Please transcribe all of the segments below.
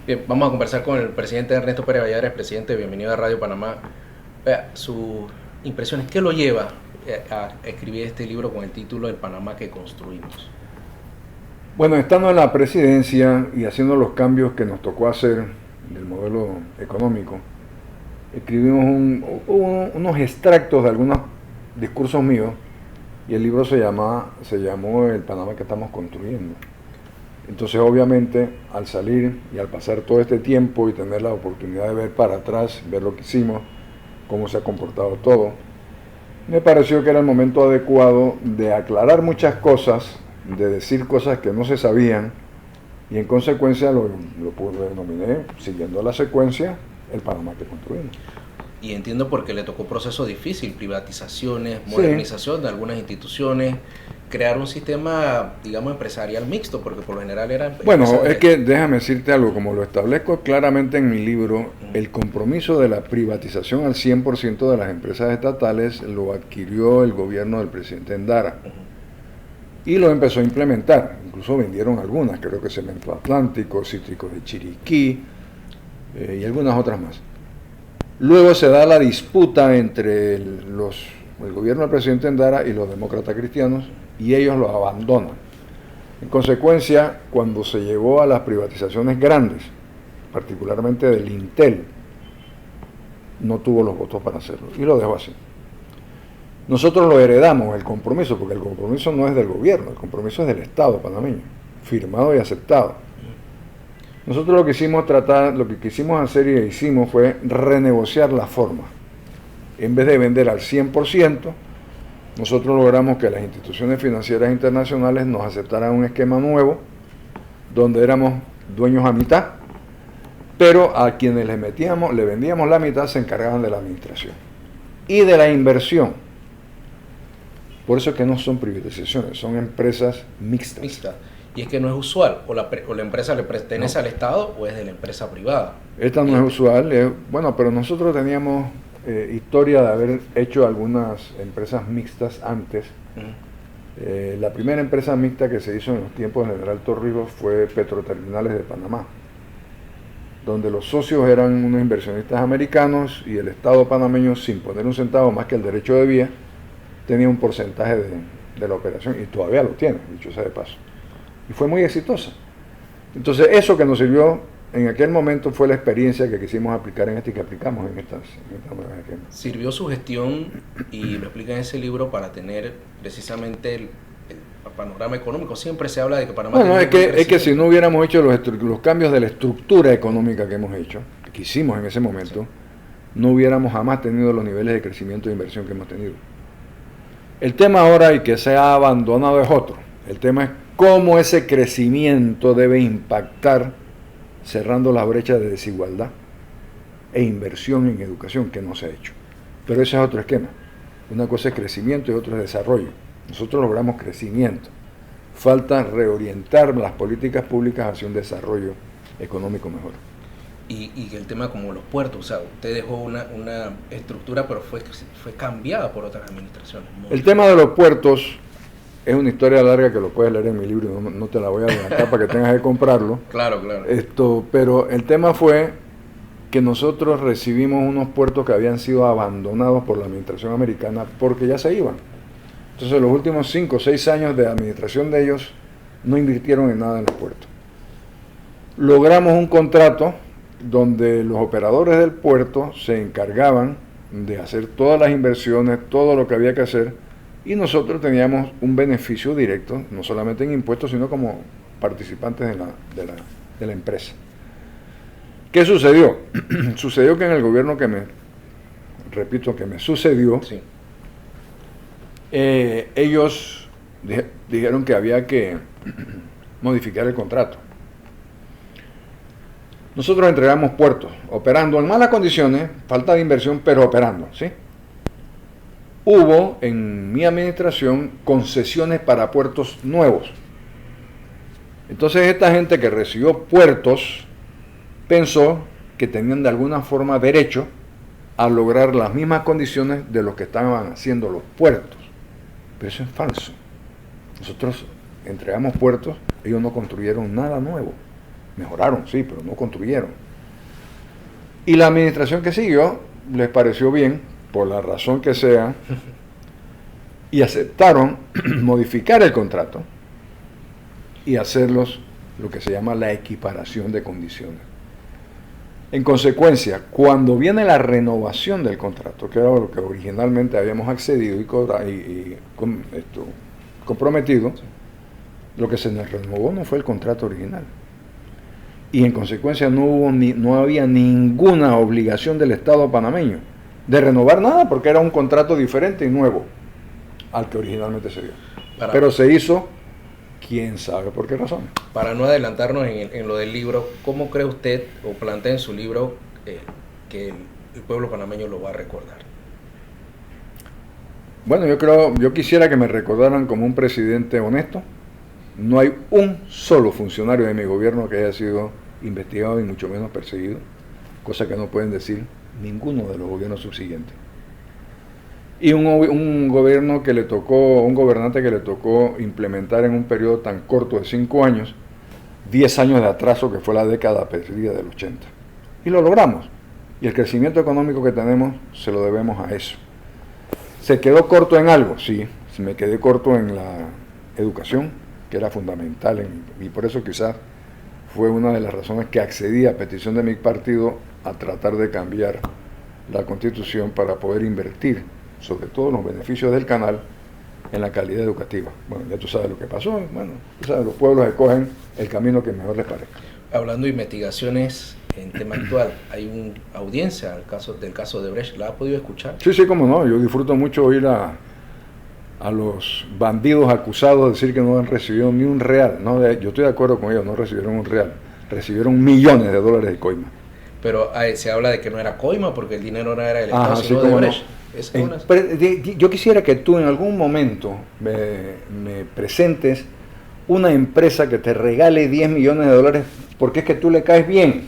Bien, vamos a conversar con el presidente Ernesto Pérez Valladares, presidente, bienvenido a Radio Panamá. Vea, sus impresiones, ¿qué lo lleva a escribir este libro con el título El Panamá que construimos? Bueno, estando en la presidencia y haciendo los cambios que nos tocó hacer del modelo económico, escribimos unos extractos de algunos discursos míos y el libro se llamó El Panamá que estamos construyendo. Entonces, obviamente, al salir y al pasar todo este tiempo y tener la oportunidad de ver para atrás, ver lo que hicimos, cómo se ha comportado todo, me pareció que era el momento adecuado de aclarar muchas cosas, de decir cosas que no se sabían, y en consecuencia lo denominé, siguiendo la secuencia, El Panamá que construimos. Y entiendo por qué le tocó proceso difícil, privatizaciones, Sí. modernización de algunas instituciones, crear un sistema, digamos, empresarial mixto, porque por lo general era... Bueno, es que déjame decirte algo, como lo establezco claramente en mi libro, el compromiso de la privatización al 100% de las empresas estatales lo adquirió el gobierno del presidente Endara y lo empezó a implementar. Incluso vendieron algunas, creo que Cemento Atlántico, Cítricos de Chiriquí y algunas otras más. Luego se da la disputa entre el gobierno del presidente Endara y los demócratas cristianos y ellos los abandonan. En consecuencia, cuando se llegó a las privatizaciones grandes, particularmente del Intel, no tuvo los votos para hacerlo y lo dejó así. Nosotros lo heredamos, el compromiso, porque el compromiso no es del gobierno, el compromiso es del Estado panameño, firmado y aceptado. Nosotros lo que quisimos hacer y hicimos fue renegociar la forma. En vez de vender al 100%, nosotros logramos que las instituciones financieras internacionales nos aceptaran un esquema nuevo, donde éramos dueños a mitad, pero a quienes le vendíamos la mitad se encargaban de la administración y de la inversión. Por eso es que no son privatizaciones, son empresas mixtas. Mixta. Y es que no es usual, o la empresa le pertenece al Estado o es de la empresa privada. Esta no es usual, bueno, pero nosotros teníamos historia de haber hecho algunas empresas mixtas antes. La primera empresa mixta que se hizo en los tiempos del general Torrijos fue Petroterminales de Panamá, donde los socios eran unos inversionistas americanos y el Estado panameño, sin poner un centavo más que el derecho de vía, tenía un porcentaje de la operación, y todavía lo tiene, dicho sea de paso. Y fue muy exitosa. Entonces, eso que nos sirvió en aquel momento fue la experiencia que quisimos aplicar en y que aplicamos en estas nuevas esquemas. Sirvió su gestión, y lo explica en ese libro, para tener precisamente el panorama económico. Siempre se habla de que Panamá... Bueno, es que si no hubiéramos hecho los cambios de la estructura económica que hemos hecho, que hicimos en ese momento, sí, no hubiéramos jamás tenido los niveles de crecimiento e inversión que hemos tenido. El tema ahora, y que se ha abandonado, es otro. El tema es cómo ese crecimiento debe impactar cerrando las brechas de desigualdad e inversión en educación, que no se ha hecho. Pero ese es otro esquema. Una cosa es crecimiento y otra es desarrollo. Nosotros logramos crecimiento. Falta reorientar las políticas públicas hacia un desarrollo económico mejor. Y el tema como los puertos, o sea, usted dejó una estructura, pero fue cambiada por otras administraciones. El tema de los puertos es una historia larga que lo puedes leer en mi libro, no te la voy a adelantar para que tengas que comprarlo. Claro, claro. Pero el tema fue que nosotros recibimos unos puertos que habían sido abandonados por la administración americana porque ya se iban. Entonces, los últimos 5 o 6 años de administración de ellos no invirtieron en nada en los puertos. Logramos un contrato donde los operadores del puerto se encargaban de hacer todas las inversiones, todo lo que había que hacer, y nosotros teníamos un beneficio directo, no solamente en impuestos, sino como participantes de la empresa. ¿Qué sucedió? Sucedió que en el gobierno que me sucedió, sí, ellos dijeron que había que modificar el contrato. Nosotros entregamos puertos, operando en malas condiciones, falta de inversión, pero operando, ¿sí? Hubo en mi administración concesiones para puertos nuevos. Entonces esta gente que recibió puertos pensó que tenían de alguna forma derecho a lograr las mismas condiciones de los que estaban haciendo los puertos. Pero eso es falso. Nosotros entregamos puertos, ellos no construyeron nada nuevo. Mejoraron, sí, pero no construyeron. Y la administración que siguió les pareció bien, por la razón que sea, y aceptaron modificar el contrato y hacerlos lo que se llama la equiparación de condiciones. En consecuencia, cuando viene la renovación del contrato, que era lo que originalmente habíamos accedido y comprometido, lo que se nos renovó no fue el contrato original. Y en consecuencia no había ninguna obligación del Estado panameño de renovar nada, porque era un contrato diferente y nuevo al que originalmente se dio. Pero se hizo, quién sabe por qué razón. Para no adelantarnos en lo del libro, ¿cómo cree usted o plantea en su libro que el pueblo panameño lo va a recordar? Bueno, yo quisiera que me recordaran como un presidente honesto. No hay un solo funcionario de mi gobierno que haya sido investigado y mucho menos perseguido, cosa que no pueden decir ninguno de los gobiernos subsiguientes. Y un gobernante que le tocó implementar en un periodo tan corto de 5 años, 10 años de atraso que fue la década perdida del 80. Y lo logramos. Y el crecimiento económico que tenemos se lo debemos a eso. ¿Se quedó corto en algo? Sí, me quedé corto en la educación, que era fundamental, y por eso quizás fue una de las razones que accedí a petición de mi partido a tratar de cambiar la Constitución para poder invertir, sobre todo los beneficios del canal, en la calidad educativa. Bueno, ya tú sabes lo que pasó, bueno, tú sabes, los pueblos escogen el camino que mejor les parezca. Hablando de investigaciones en tema actual, hay una audiencia del caso de Brecht, ¿la ha podido escuchar? Sí, cómo no, yo disfruto mucho oír a los bandidos acusados de decir que no han recibido ni un real. Yo estoy de acuerdo con ellos, no recibieron un real, recibieron millones de dólares de coima. Pero se habla de que no era coima porque el dinero no era del Estado, sino de Brecht. Yo quisiera que tú en algún momento me presentes una empresa que te regale 10 millones de dólares porque es que tú le caes bien.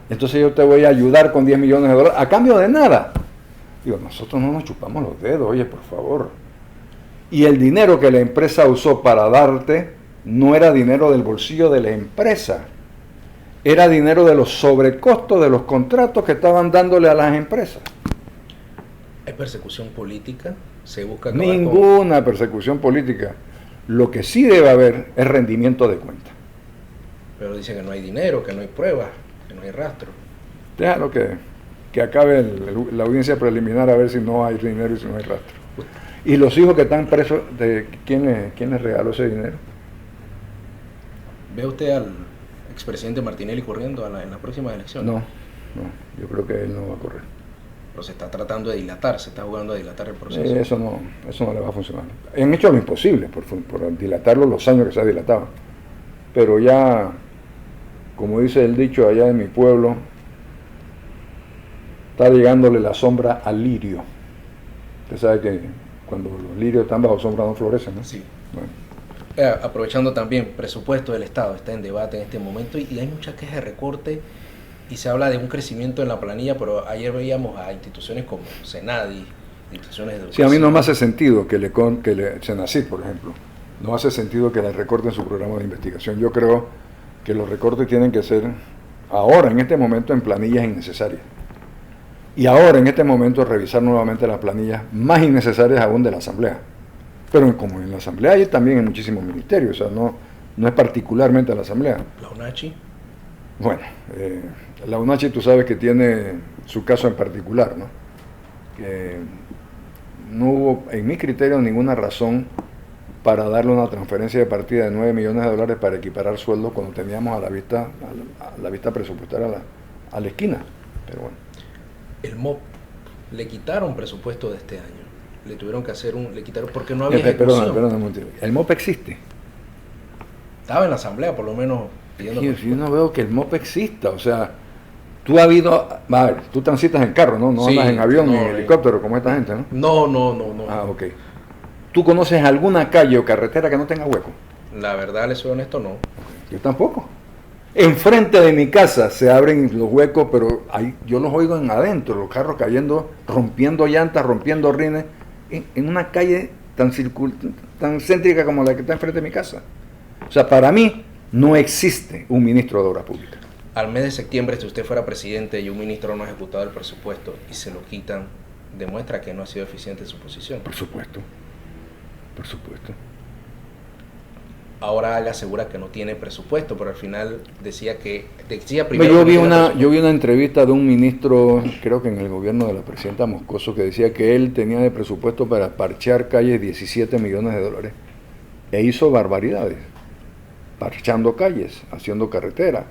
Entonces yo te voy a ayudar con 10 millones de dólares a cambio de nada. Digo, nosotros no nos chupamos los dedos, oye, por favor. Y el dinero que la empresa usó para darte no era dinero del bolsillo de la empresa, era dinero de los sobrecostos de los contratos que estaban dándole a las empresas. ¿Hay persecución política? ¿Se busca ninguna persecución política? Lo que sí debe haber es rendimiento de cuenta. Pero dicen que no hay dinero, que no hay pruebas, que no hay rastro. Déjalo que acabe la audiencia preliminar a ver si no hay dinero y si no hay rastro. ¿Y los hijos que están presos, de quién les regaló ese dinero? ¿Ve usted al expresidente Martinelli corriendo en las próximas elecciones? No, yo creo que él no va a correr. Pero se está tratando de dilatar, se está jugando a dilatar el proceso. Eso no le va a funcionar. Han hecho lo imposible por dilatarlo los años que se ha dilatado. Pero ya, como dice el dicho allá en mi pueblo, está llegándole la sombra al lirio. Usted sabe que cuando los lirios están bajo sombra no florecen, ¿no? Sí. Bueno. Aprovechando también, presupuesto del Estado está en debate en este momento y hay muchas quejas de recorte y se habla de un crecimiento en la planilla, pero ayer veíamos a instituciones como Senadi, instituciones de educación. Sí, a mí no me hace sentido que Senacid, por ejemplo, no hace sentido que le recorten su programa de investigación. Yo creo que los recortes tienen que ser ahora, en este momento, en planillas innecesarias. Y ahora, en este momento, revisar nuevamente las planillas más innecesarias aún de la Asamblea. Pero como en la Asamblea hay también en muchísimos ministerios, o sea, no es particularmente a la Asamblea. ¿La UNACHI? Bueno, la UNACHI tú sabes que tiene su caso en particular, ¿no? Que no hubo, en mi criterio, ninguna razón para darle una transferencia de partida de 9 millones de dólares para equiparar sueldos cuando teníamos a la vista presupuestaria a la esquina. Pero bueno. El MOP le quitaron presupuesto de este año. Le tuvieron que hacer le quitaron porque no había ejecución. Perdona un momentito. El MOP existe. Estaba en la Asamblea, por lo menos, pidiendo yo no veo que el MOP exista. O sea, tú tú transitas en carro, ¿no? No sí, andas en avión ni en helicóptero como esta gente, ¿no? No. Ah, ok. ¿Tú conoces alguna calle o carretera que no tenga hueco? La verdad, les soy honesto, no. Yo tampoco. Enfrente de mi casa se abren los huecos, pero yo los oigo en adentro, los carros cayendo, rompiendo llantas, rompiendo rines, en una calle tan céntrica como la que está enfrente de mi casa. O sea, para mí, No existe un ministro de Obras Públicas. Al mes de septiembre, si usted fuera presidente y un ministro no ha ejecutado el presupuesto y se lo quitan, demuestra que no ha sido eficiente en su posición. Por supuesto. Por supuesto. Ahora él asegura que no tiene presupuesto, pero al final decía Yo primero que no vi tenía una presupuesto. entrevista de un ministro, creo que en el gobierno de la presidenta Moscoso, que decía que él tenía de presupuesto para parchear calles 17 millones de dólares. E hizo barbaridades, parchando calles, haciendo carretera.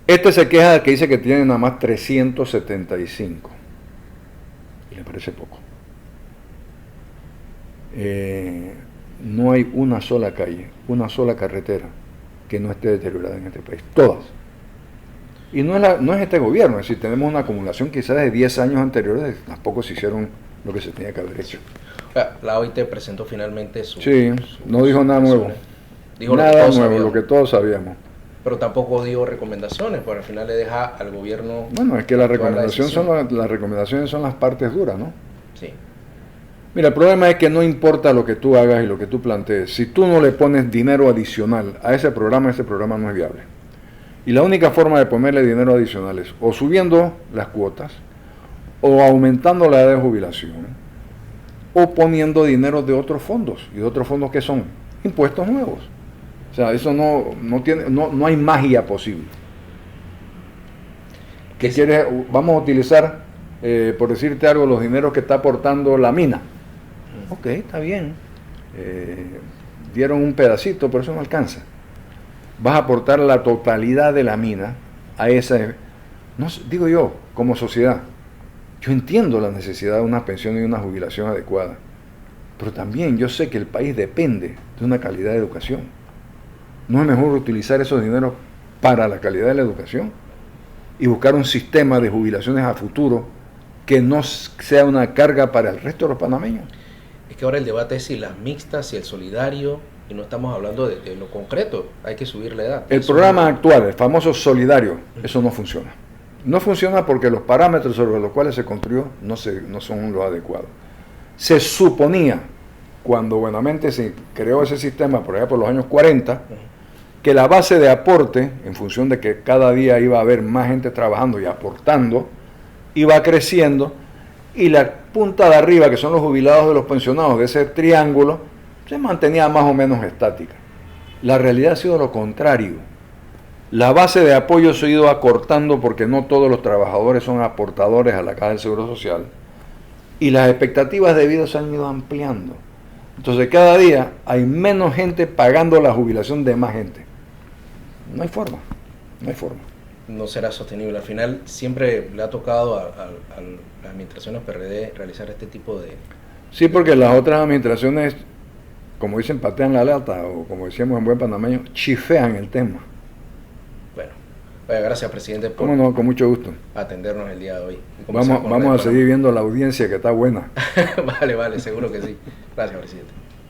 Este se queja de que dice que tiene nada más 375. Y le parece poco. No hay una sola calle, una sola carretera que no esté deteriorada en este país. Todas. Y no es este gobierno, es decir, tenemos una acumulación quizás de 10 años anteriores, tampoco se hicieron lo que se tenía que haber hecho. La OIT presentó finalmente Sí, no dijo nada nuevo. Dijo Nada nuevo, lo que todos sabíamos. Pero tampoco dio recomendaciones, porque al final le deja al gobierno... Bueno, es que las recomendaciones son las partes duras, ¿no? Sí. Mira, el problema es que no importa lo que tú hagas y lo que tú plantees, si tú no le pones dinero adicional a ese programa no es viable. Y la única forma de ponerle dinero adicional es o subiendo las cuotas, o aumentando la edad de jubilación, o poniendo dinero de otros fondos. ¿Y de otros fondos qué son? Impuestos nuevos. O sea, eso no hay magia posible. ¿Qué quieres? Vamos a utilizar, por decirte algo, los dineros que está aportando la mina. Ok, está bien. Dieron un pedacito, pero eso no alcanza. Vas a aportar la totalidad de la mina a esa... No, digo yo, como sociedad, yo entiendo la necesidad de una pensión y una jubilación adecuada, pero también yo sé que el país depende de una calidad de educación. ¿No es mejor utilizar esos dineros para la calidad de la educación y buscar un sistema de jubilaciones a futuro que no sea una carga para el resto de los panameños? Es que ahora el debate es si las mixtas, si el solidario, y no estamos hablando de lo concreto, hay que subir la edad. El programa actual, el famoso solidario, eso no funciona. No funciona porque los parámetros sobre los cuales se construyó no son los adecuados. Se suponía, cuando buenamente se creó ese sistema, por allá por los años 40, que la base de aporte, en función de que cada día iba a haber más gente trabajando y aportando, iba creciendo, y la punta de arriba, que son los jubilados de los pensionados de ese triángulo, se mantenía más o menos estática. La realidad ha sido lo contrario. La base de apoyo se ha ido acortando porque no todos los trabajadores son aportadores a la Caja del Seguro Social, y las expectativas de vida se han ido ampliando. Entonces cada día hay menos gente pagando la jubilación de más gente. No hay forma, no hay forma. No será sostenible. Al final siempre le ha tocado a las administraciones PRD realizar este tipo de... Sí, porque las otras administraciones, como dicen, patean la lata, o como decíamos en buen panameño, chifean el tema. Bueno, gracias, presidente, por ¿Cómo no? Con mucho gusto. atendernos el día de hoy. Vamos a seguir viendo la audiencia, que está buena. Vale, seguro que sí. Gracias, presidente.